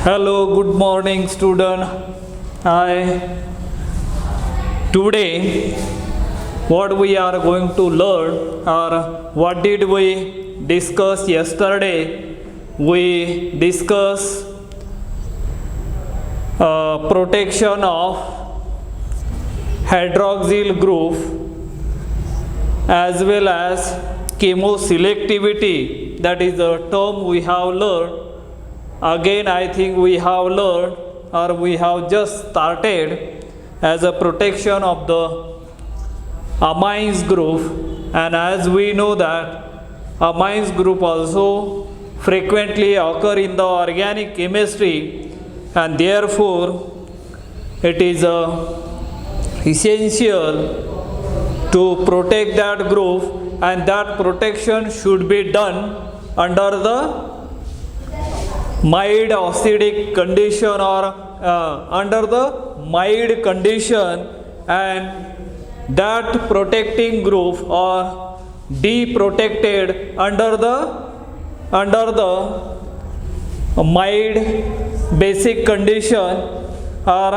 Hello, good morning, student. Hi. Today, what we are going to learn, or what did we discuss yesterday? We discussed protection of hydroxyl group as well as chemoselectivity. That is the term we have learned. Again, I think we have learned, or we have just started, as a protection of the amines group. And as we know that amines group also frequently occur in the organic chemistry, and therefore it is essential to protect that group, and that protection should be done under the mild acidic condition, or under the mild condition, and that protecting group or deprotected under the mild basic condition, or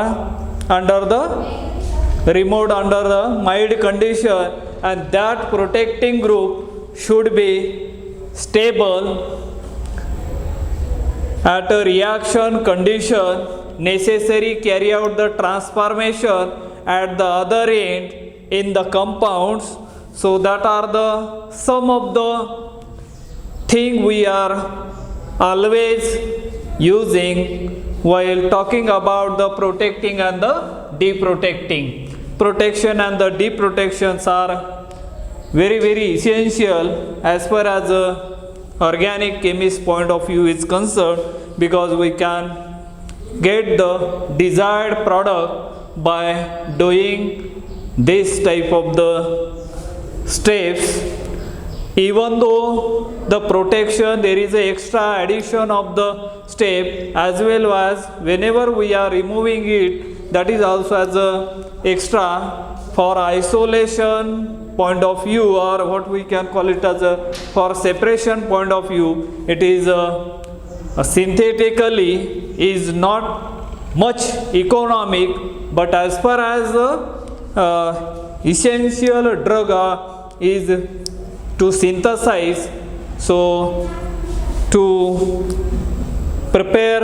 under the removed under the mild condition, and that protecting group should be stable at a reaction condition necessary carry out the transformation at the other end in the compounds. So that are the some of the thing we are always using while talking about the protecting and the deprotecting. Protection and the deprotections are very essential as far as organic chemist point of view is concerned, because we can get the desired product by doing this type of the steps. Even though the protection, there is a extra addition of the step, as well as whenever we are removing it, that is also as a extra for isolation point of view, or what we can call it as a for separation point of view. It is synthetically is not much economic, but as far as essential drug is to synthesize, so to prepare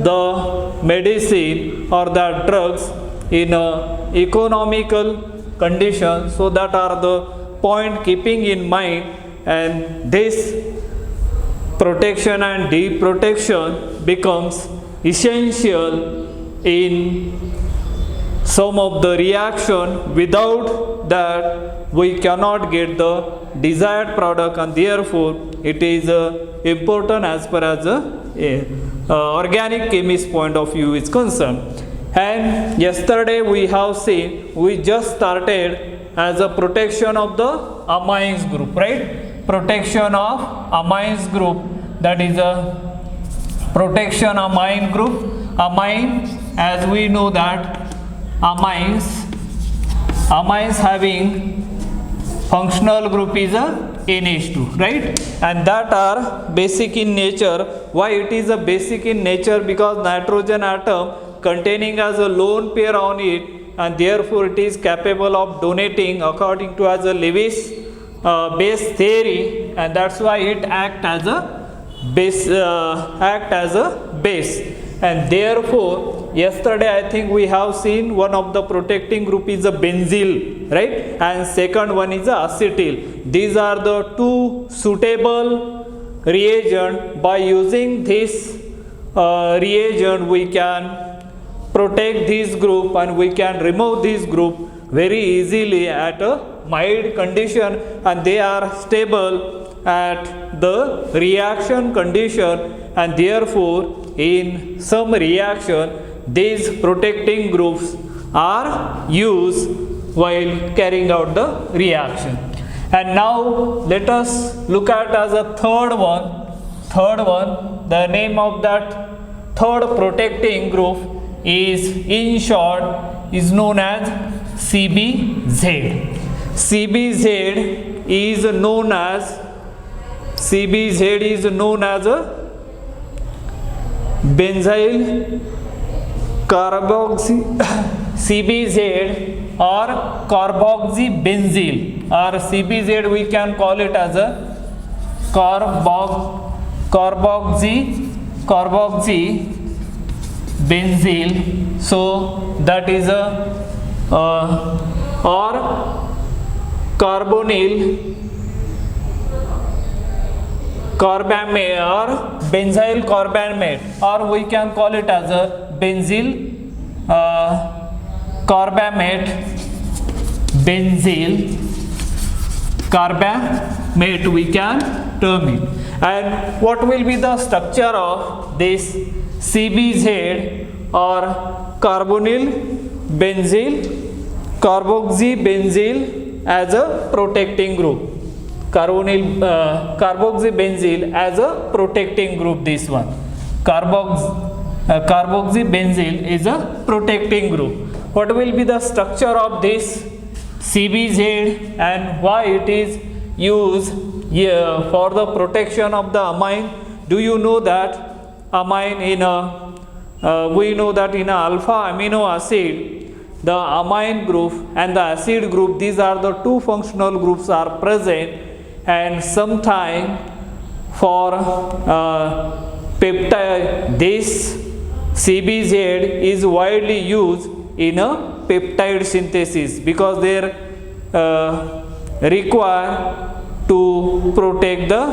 the medicine or the drugs in a economical condition. So that are the point keeping in mind, and this protection and deprotection becomes essential in some of the reaction. Without that we cannot get the desired product, and therefore it is important as far as organic chemist point of view is concerned. And yesterday we have seen, we just started as a protection of the amines group, right? Protection of amines group, that is a protection amine group. Amine, as we know that amines having functional group is a NH2, right? And that are basic in nature. Why it is a basic in nature? Because nitrogen atom containing as a lone pair on it, and therefore it is capable of donating according to as a Lewis base theory, and that's why it act as a base. And therefore yesterday I think we have seen one of the protecting group is a benzyl, right? And second one is a acetyl. These are the two suitable reagent. By using this reagent we can protect this group, and we can remove this group very easily at a mild condition, and they are stable at the reaction condition, and therefore in some reaction these protecting groups are used while carrying out the reaction. And now let us look at as a third one. The name of that third protecting group is, in short, is known as CBZ. CBZ is known as a benzyl carboxy CBZ or carboxybenzyl, or CBZ we can call it as a carboxybenzyl. So that is a or carbonyl carbamate or benzyl carbamate, or we can call it as a benzyl carbamate, benzyl carbamate we can term it. And what will be the structure of this CBZ or carbonyl benzyl carboxybenzyl as a protecting group? Carboxybenzyl as a protecting group. This one carboxybenzyl is a protecting group. What will be the structure of this CBZ and why it is used here for the protection of the amine? Do you know that amine in a we know that in a alpha amino acid, the amine group and the acid group, these are the two functional groups are present, and sometime for peptide, this CBZ is widely used in a peptide synthesis because they require to protect the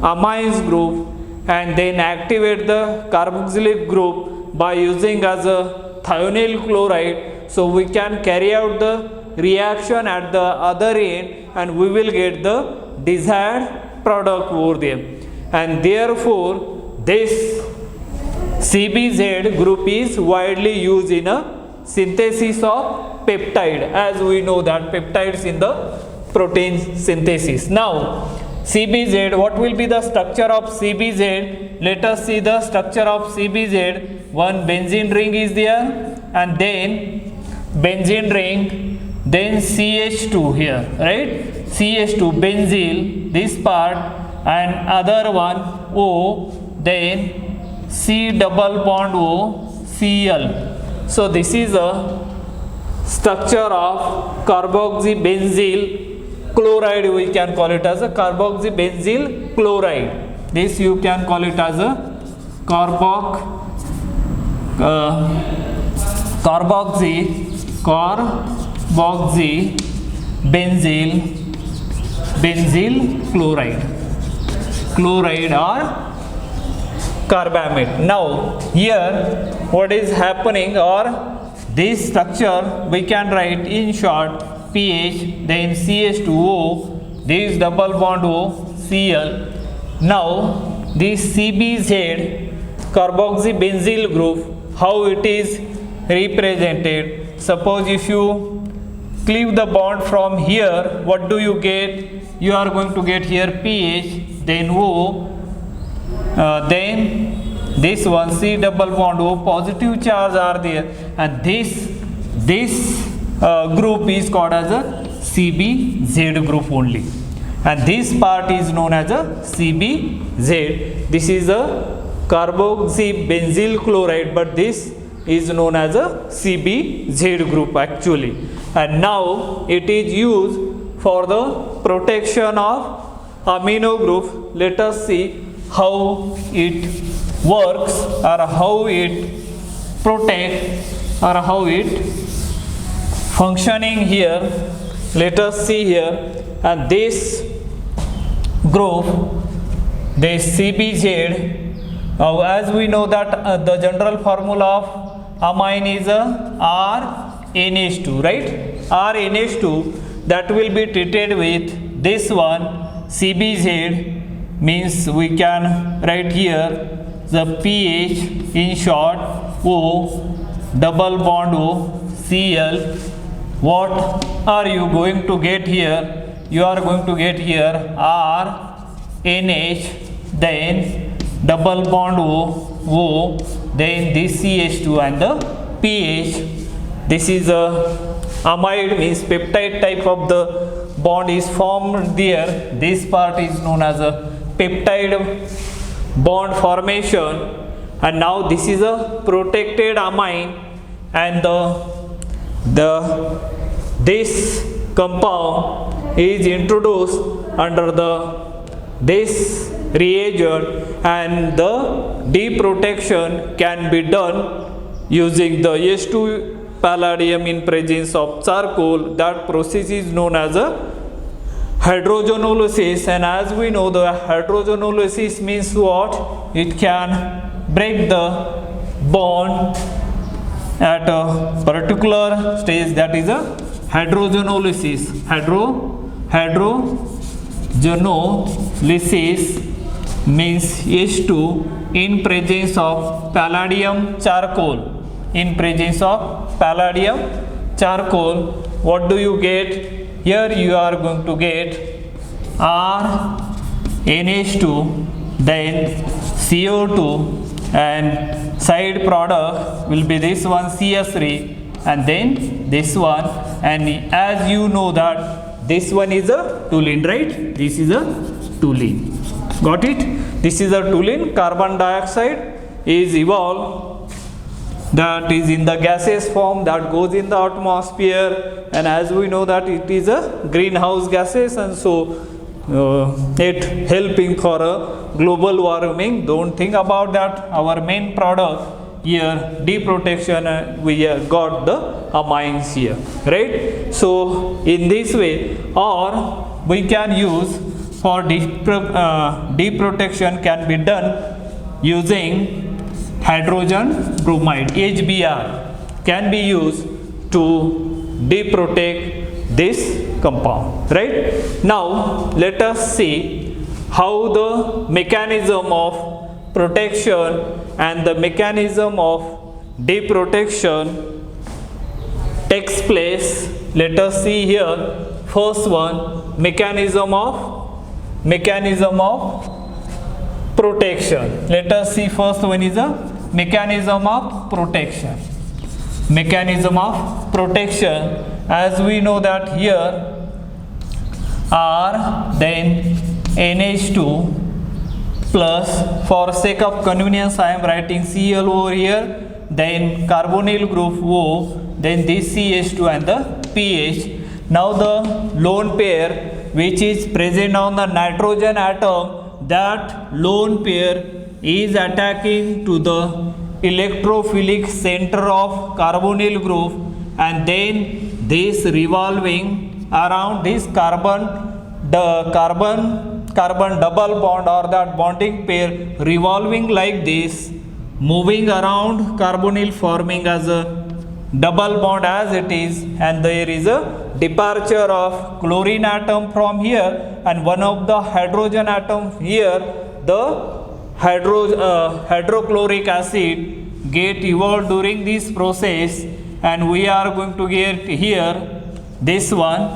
amines group and then activate the carboxylic group by using as a thionyl chloride. So we can carry out the reaction at the other end and we will get the desired product over there, and therefore this CBZ group is widely used in a synthesis of peptide, as we know that peptides in the protein synthesis. Now CBZ, what will be the structure of CBZ? Let us see the structure of CBZ. One benzene ring is there, and then benzene ring, then CH2 here, right? CH2 benzyl, this part, and other one O, then C double bond O, Cl. So this is a structure of carboxybenzyl chloride. We can call it as a carboxybenzyl chloride. This you can call it as a carboxybenzyl chloride or carbamate. Now here what is happening, or this structure we can write in short pH, then CH2O, this double bond O, Cl. Now this CBZ carboxybenzyl group, how it is represented? Suppose if you cleave the bond from here, what do you get? You are going to get here pH, then O, then this one C double bond O, positive charge are there, and this group is called as a CBZ group only, and this part is known as a CBZ. This is a carboxybenzyl chloride, but this is known as a CBZ group actually, and now it is used for the protection of amino group. Let us see how it works, or how it protects, or how it functioning here. Let us see here, and this group, this CBZ, as we know that the general formula of amine is a RNH2, right? RNH2 that will be treated with this one CBZ, means we can write here the pH in short O double bond O Cl. What are you going to get here? You are going to get here RNH, then double bond O, then this CH2 and the pH. This is a amide, means peptide type of the bond is formed there. This part is known as a peptide bond formation, and now this is a protected amine, and this compound is introduced under this reagent, and the deprotection can be done using the H2 palladium in presence of charcoal. That process is known as a hydrogenolysis, and as we know, the hydrogenolysis means what? It can break the bond at a particular stage, that is a hydrogenolysis. Hydrogenolysis means H2 in presence of palladium charcoal. In presence of palladium charcoal, what do you get? Here you are going to get RNH2, then CO2, and side product will be this one CS3, and then this one, and as you know that this one is a toluene, right? This is a toluene. Got it? This is a toluene. Carbon dioxide is evolved, that is in the gaseous form, that goes in the atmosphere, and as we know that it is a greenhouse gases, and so it helping for a global warming. Don't think about that. Our main product here, deprotection, we got the amines here, right? So in this way, or we can use for deprotection can be done using hydrogen bromide, HBr can be used to deprotect this compound, right? Now let us see how the mechanism of protection and the mechanism of deprotection takes place. Let us see here. First one, mechanism of protection. Let us see. First one is a mechanism of protection. Mechanism of protection, as we know that here R, then NH2 plus, for sake of convenience I am writing Cl over here, then carbonyl group O, then this CH2 and the pH. Now the lone pair which is present on the nitrogen atom, that lone pair is attacking to the electrophilic center of carbonyl group, and then this revolving around this carbon double bond, or that bonding pair revolving like this, moving around carbonyl, forming as a double bond as it is, and there is a departure of chlorine atom from here, and one of the hydrogen atom here, the hydrochloric acid get evolved during this process, and we are going to get here this one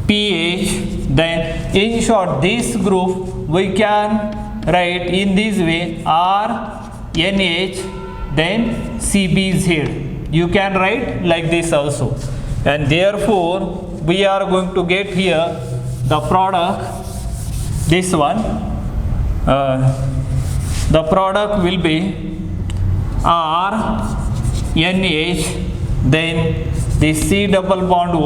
pH. Then in short, this group we can write in this way, RNH, then CBZ. You can write like this also, and therefore we are going to get here the product, this one, the product will be RNH, then this C double bond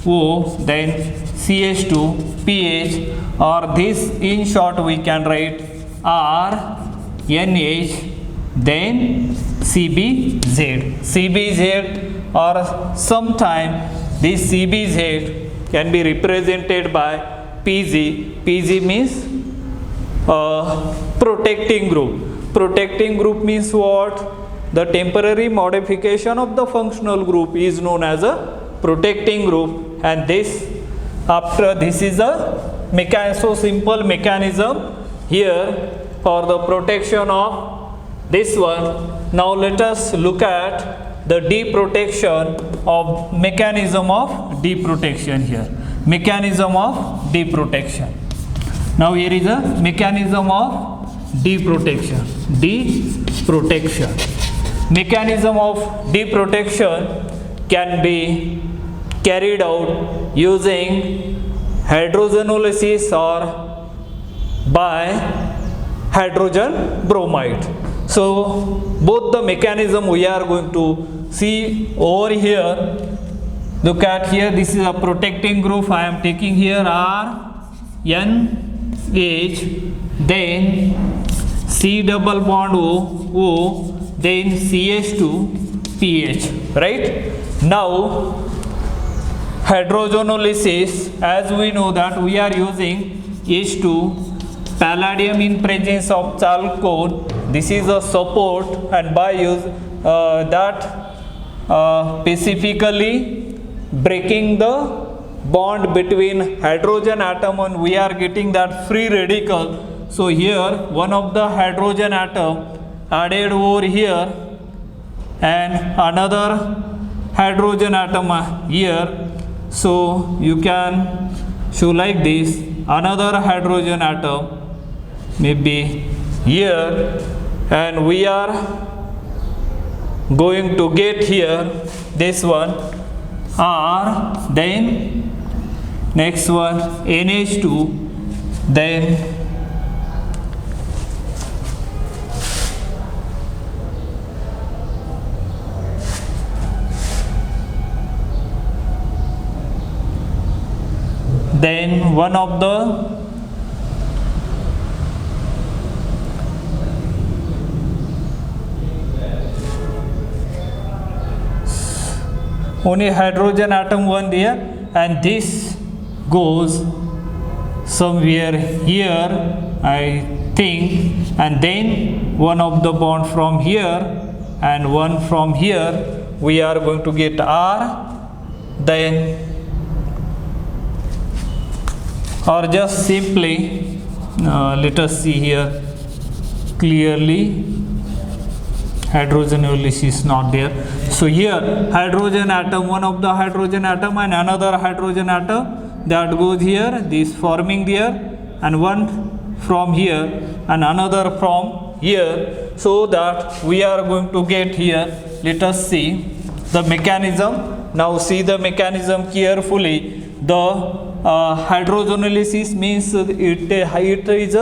O, then CH2 pH, or this in short we can write RNH, then CBZ, or sometime this CBZ can be represented by PZ. PZ means protecting group. Protecting group means what? The temporary modification of the functional group is known as a protecting group, and this is a so simple mechanism here for the protection of this one. Now let us look at the deprotection of mechanism of deprotection here. Mechanism of deprotection. Now here is a mechanism of deprotection. Mechanism of deprotection can be carried out using hydrogenolysis or by hydrogen bromide. So both the mechanism we are going to see over here. Look at here, this is a protecting group. I am taking here R, N, H, then C double bond O, then CH2, pH, right? Now hydrogenolysis, as we know that we are using H2, palladium in presence of chalcone. This is a support, and by use that specifically breaking the bond between hydrogen atom, and we are getting that free radical. So here one of the hydrogen atom added over here and another hydrogen atom here. So you can show like this, another hydrogen atom maybe here, and we are going to get here this one R, then next one NH2, then one of the only hydrogen atom one there, and this goes somewhere here I think, and then one of the bond from here and one from here. We are going to get R, then or just simply let us see here clearly, hydrogenolysis is not there. So here hydrogen atom, one of the hydrogen atom and another hydrogen atom that goes here, this forming there, and one from here and another from here, so that we are going to get here. Let us see the mechanism. Now see the mechanism carefully. The hydrogenolysis means it is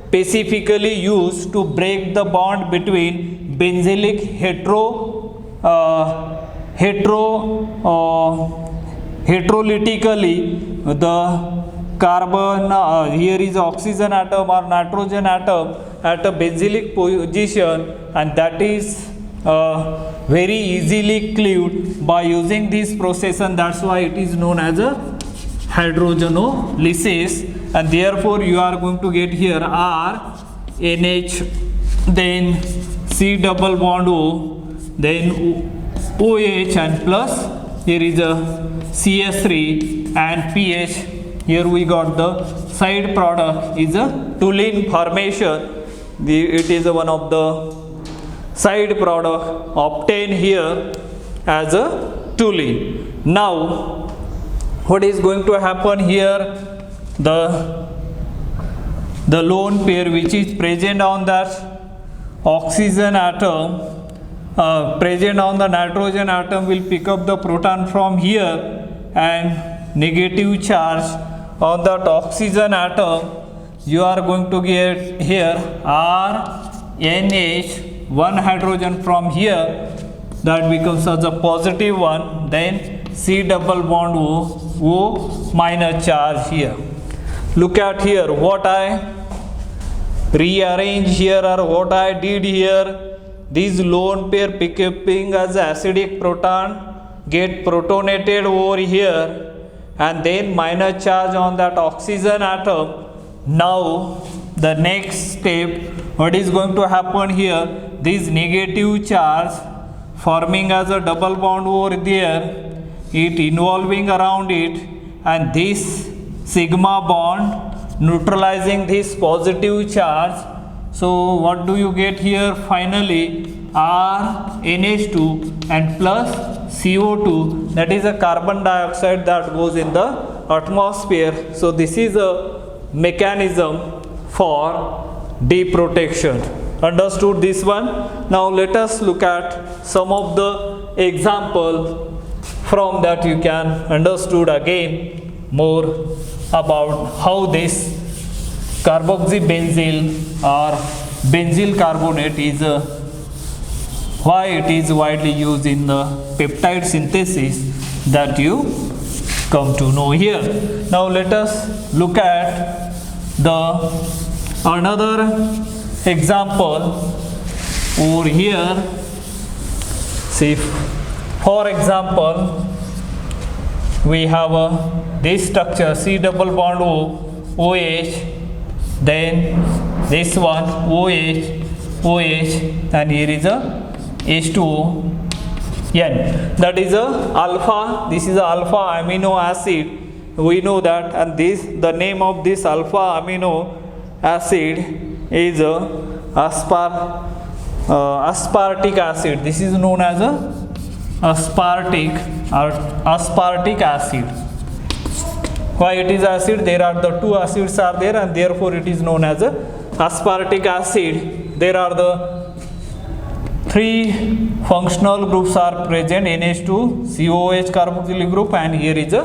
specifically used to break the bond between benzylic heterolytically the carbon here is oxygen atom or nitrogen atom at a benzylic position, and that is very easily cleaved by using this process, and that's why it is known as a hydrogenolysis. And therefore you are going to get here R, NH, then C double bond O, then OH, and plus here is a CS3 and pH. Here we got the side product is a toluene formation. It is one of the side product obtained here as a toluene. Now what is going to happen here? The lone pair which is present on that oxygen atom, present on the nitrogen atom, will pick up the proton from here, and negative charge on that oxygen atom you are going to get here R, NH, one hydrogen from here, that becomes as a positive one, then C double bond O minus charge here. Look at here what I rearrange here or what I did here. These lone pair picking as acidic proton get protonated over here, and then minus charge on that oxygen atom. Now the next step, what is going to happen here? This negative charge forming as a double bond over there, it involving around it, and this sigma bond neutralizing this positive charge. So what do you get here finally? R, NH2 and plus CO2, that is a carbon dioxide that goes in the atmosphere. So this is a mechanism for deprotection. Understood this one? Now let us look at some of the example. From that you can understood again more about how this carboxybenzyl or benzyl carbonate is why it is widely used in the peptide synthesis that you come to know here. Now let us look at the another example over here. See, for example, we have this structure C double bond O, OH, then this one OH, OH, and here is a H2O N. That is a alpha. This is a alpha amino acid. We know that, and this the name of this alpha amino acid is aspartic acid. This is known as a aspartic acid. Why it is acid? There are the two acids are there, and therefore it is known as a aspartic acid. There are the three functional groups are present: NH2, COOH carboxylic group, and here is a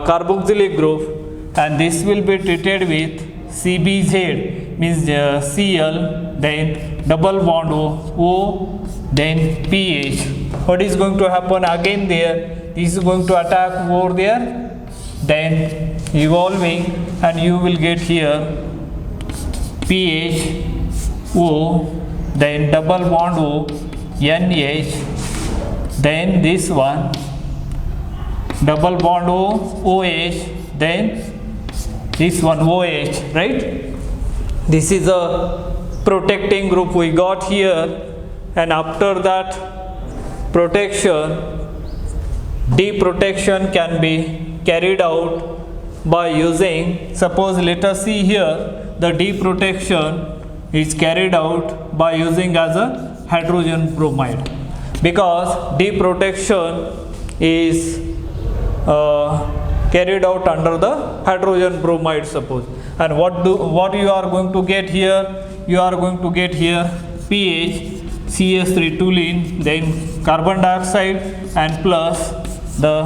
carboxylic group, and this will be treated with CBZ, means Cl, then double bond O, then pH. What is going to happen again there? This is going to attack over there, then evolving, and you will get here pH O, then double bond O, NH, then this one double bond O, OH, then this one OH, right? This is a protecting group we got here, and after that protection, deprotection can be carried out by using, suppose let us see here, the deprotection is carried out by using as a hydrogen bromide, because deprotection is carried out under the hydrogen bromide, suppose. And what you are going to get here? You are going to get here pH CS3 toluene, then carbon dioxide, and plus the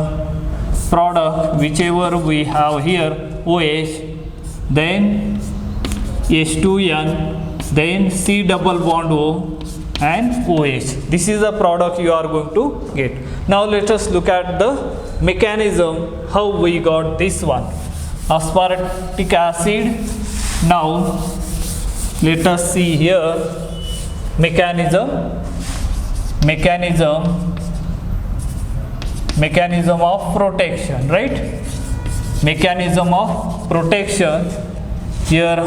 product whichever we have here OH, then H2N, then C double bond O, and OH. This is the product you are going to get. Now let us look at the mechanism how we got this one, aspartic acid. Now let us see here mechanism of protection, right? Mechanism of protection. Here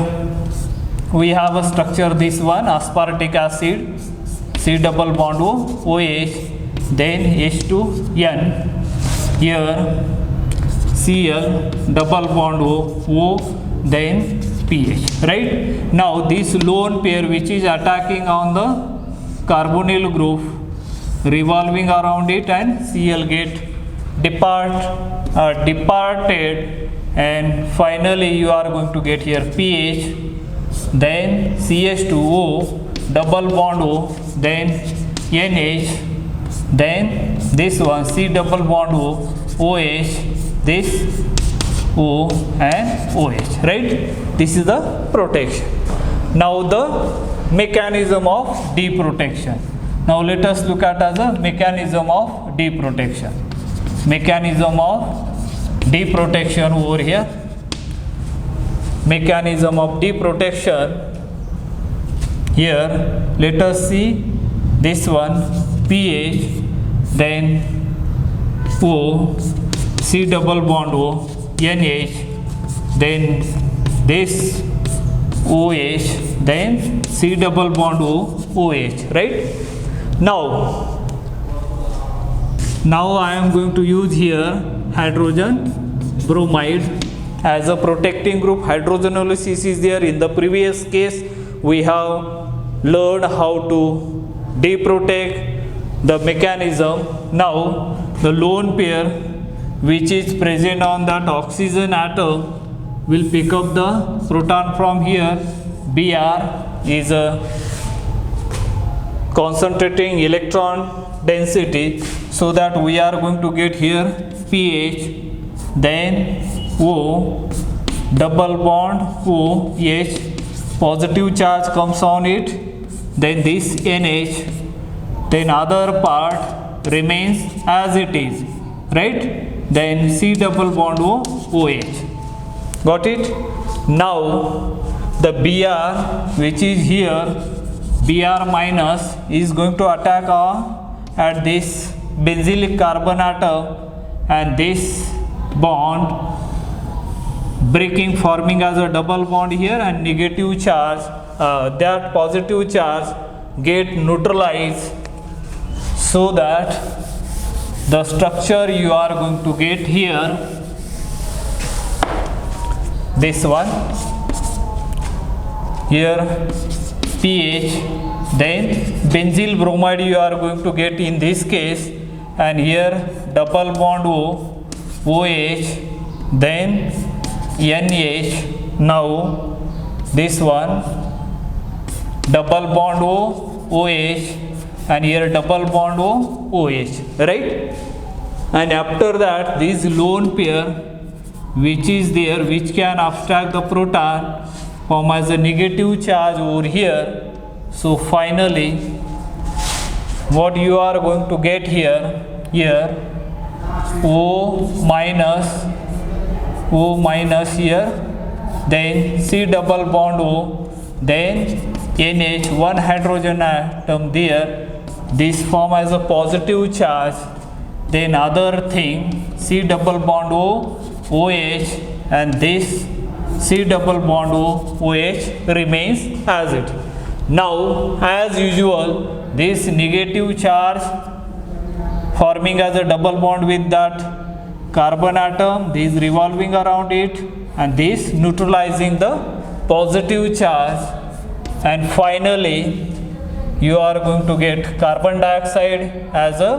we have a structure, this one aspartic acid, C double bond O, OH, then H2N, here Cl double bond O, then pH, right? Now this lone pair which is attacking on the carbonyl group, revolving around it, and Cl get departed, and finally you are going to get here pH, then CH2O double bond O, then NH, then this one C double bond O, OH, this O and OH, right? This is the protection. Now the mechanism of deprotection. Now let us look at as a mechanism of deprotection. Mechanism of deprotection over here. Mechanism of deprotection. Here let us see this one pH, then O, C double bond O, NH, then this OH, then C double bond O, OH, right? Now I am going to use here hydrogen bromide as a protecting group. Hydrogenolysis is there. In the previous case we have learned how to deprotect, the mechanism. Now the lone pair which is present on that oxygen atom will pick up the proton from here. Br is a concentrating electron density, so that we are going to get here pH, then O, double bond OH, positive charge comes on it, then this NH, then other part remains as it is, right? Then C double bond OH. Got it? Now the Br which is here, Br minus, is going to attack at this benzylic carbon atom, and this bond breaking, forming as a double bond here, and negative charge, that positive charge get neutralized, so that the structure you are going to get here, this one here, pH, then benzyl bromide you are going to get in this case, and here double bond OH, then NH. Now this one double bond OH, and here double bond OH, right? And after that, this lone pair which is there, which can abstract the proton, form as a negative charge over here. So finally what you are going to get here O minus here, then C double bond O, then NH, one hydrogen atom there, this form as a positive charge, then other thing C double bond OH, and this C double bond OH remains as it. Now as usual, this negative charge forming as a double bond with that carbon atom, this revolving around it, and this neutralizing the positive charge, and finally you are going to get carbon dioxide as a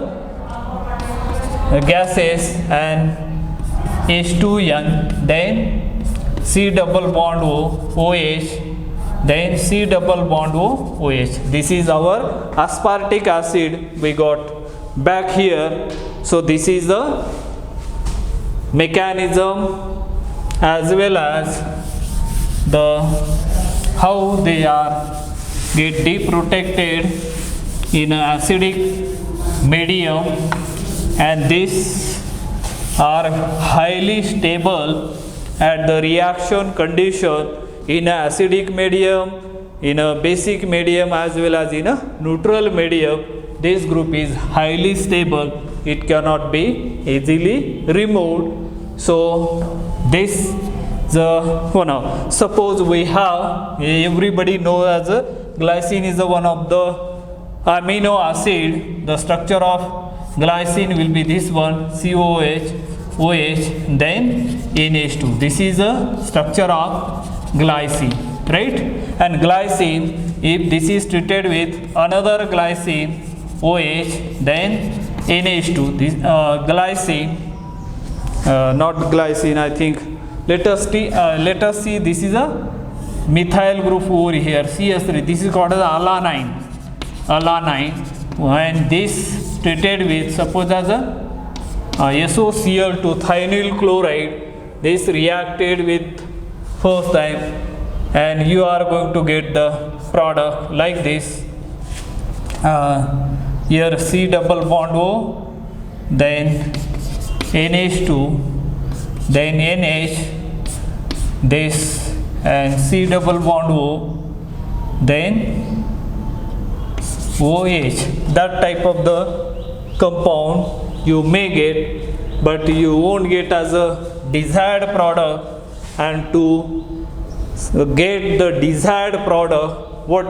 gases and H2N, then C double bond OH, then C double bond OH. This is our aspartic acid we got back here. So this is the mechanism as well as the how they are get deprotected in an acidic medium, and these are highly stable at the reaction condition in an acidic medium, in a basic medium, as well as in a neutral medium. This group is highly stable, it cannot be easily removed. So this now suppose we have, everybody knows as a glycine is one of the amino acid. The structure of glycine will be this one, COH, OH, then NH2. This is a structure of glycine, right? And glycine, if this is treated with another glycine, OH, then NH2. This glycine, not glycine, I think. Let us see. This is a methyl group over here, CS3. This is called as alanine. When this treated with, suppose as a SOCl2 thionyl chloride, this reacted with first time, and you are going to get the product like this. Here C double bond O, then NH2, then NH, this, and C double bond O, then OH. That type of the compound you may get, but you won't get as a desired product. And to get the desired product, what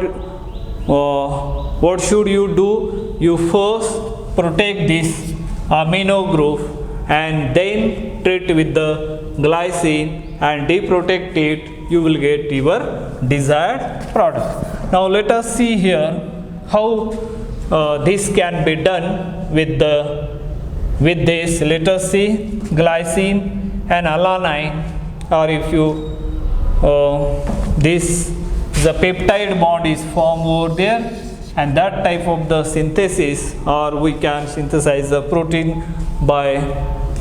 should you do? You first protect this amino group and then treat with the glycine and deprotect it. You will get your desired product. Now let us see here how this can be done with this. Let us see glycine and alanine, or if you the peptide bond is formed over there, and that type of the synthesis, or we can synthesize the protein by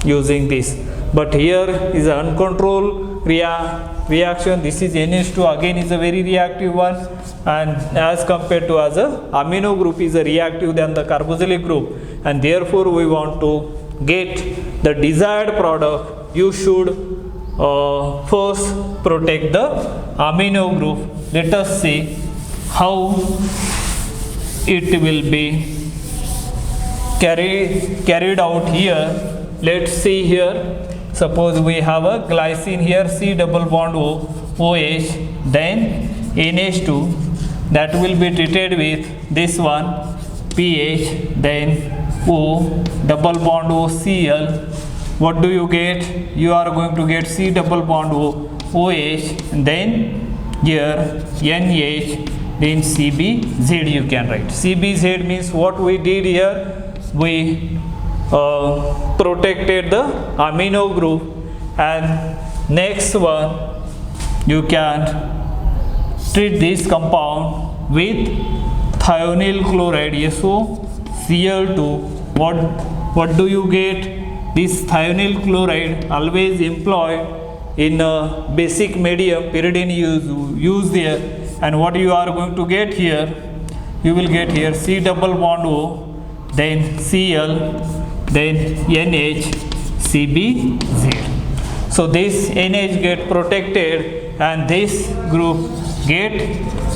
using this. But here is an uncontrolled reaction. This is NH2 again is a very reactive one, and as compared to as a amino group is a reactive than the carboxylic group, and therefore we want to get the desired product. You should first protect the amino group. Let us see how it will be carried out here. Let's see here. Suppose we have a glycine here, C double bond O, OH, then NH2, that will be treated with this one, pH, then O double bond O, Cl. What do you get? You are going to get C double bond O, OH, and then here NH, then CBZ you can write. CBZ means what we did here, we protected the amino group, and next one you can treat this compound with thionyl chloride, SoCl2. What do you get? This thionyl chloride always employed in a basic medium, pyridine use there, and what you are going to get here, you will get here C double bond O, then Cl, then NH, CBZ. So this NH get protected and this group get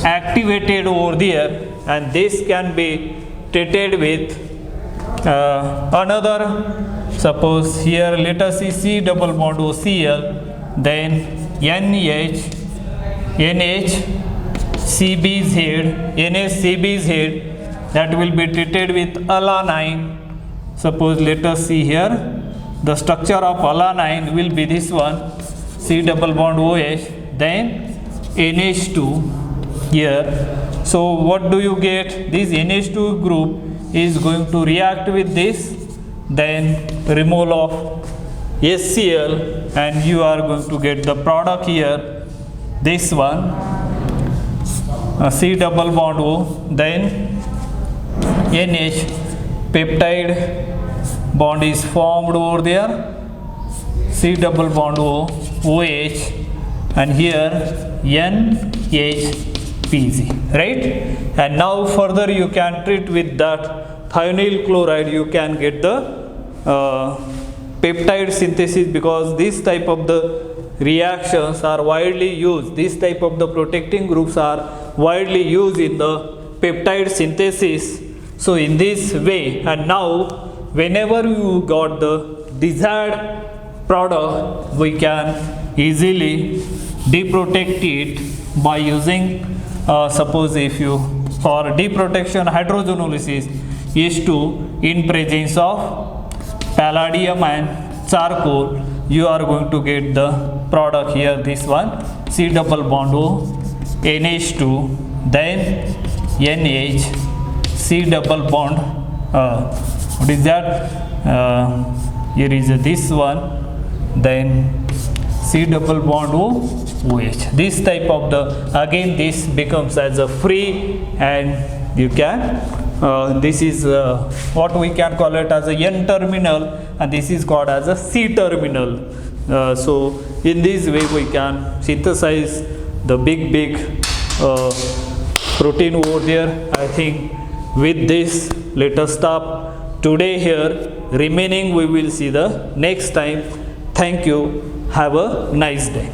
activated over there, and this can be treated with another. Suppose here let us see C double bond O, Cl, then NH, CBZ, that will be treated with alanine. Suppose let us see here, the structure of alanine will be this one, C double bond OH, then NH2 here. So what do you get? This NH2 group is going to react with this, then removal of HCl, and you are going to get the product here, this one, C double bond O, then NH, peptide bond is formed over there, C double bond O, OH, and here NHPG, right? And now further you can treat with that thionyl chloride, you can get the peptide synthesis, because this type of the reactions are widely used, this type of the protecting groups are widely used in the peptide synthesis. So in this way, and now whenever you got the desired product, we can easily deprotect it by using suppose if you for deprotection hydrogenolysis is to in presence of palladium and charcoal, you are going to get the product here, this one, C double bond O, NH2, then NH, C double bond, what is that? Here is this one, then C double bond O, OH. This type of the, again this becomes as a free, and you can, this is what we can call it as a N terminal, and this is called as a C terminal. So in this way we can synthesize the big protein over there. I think with this let us stop today here. Remaining we will see the next time. Thank you. Have a nice day.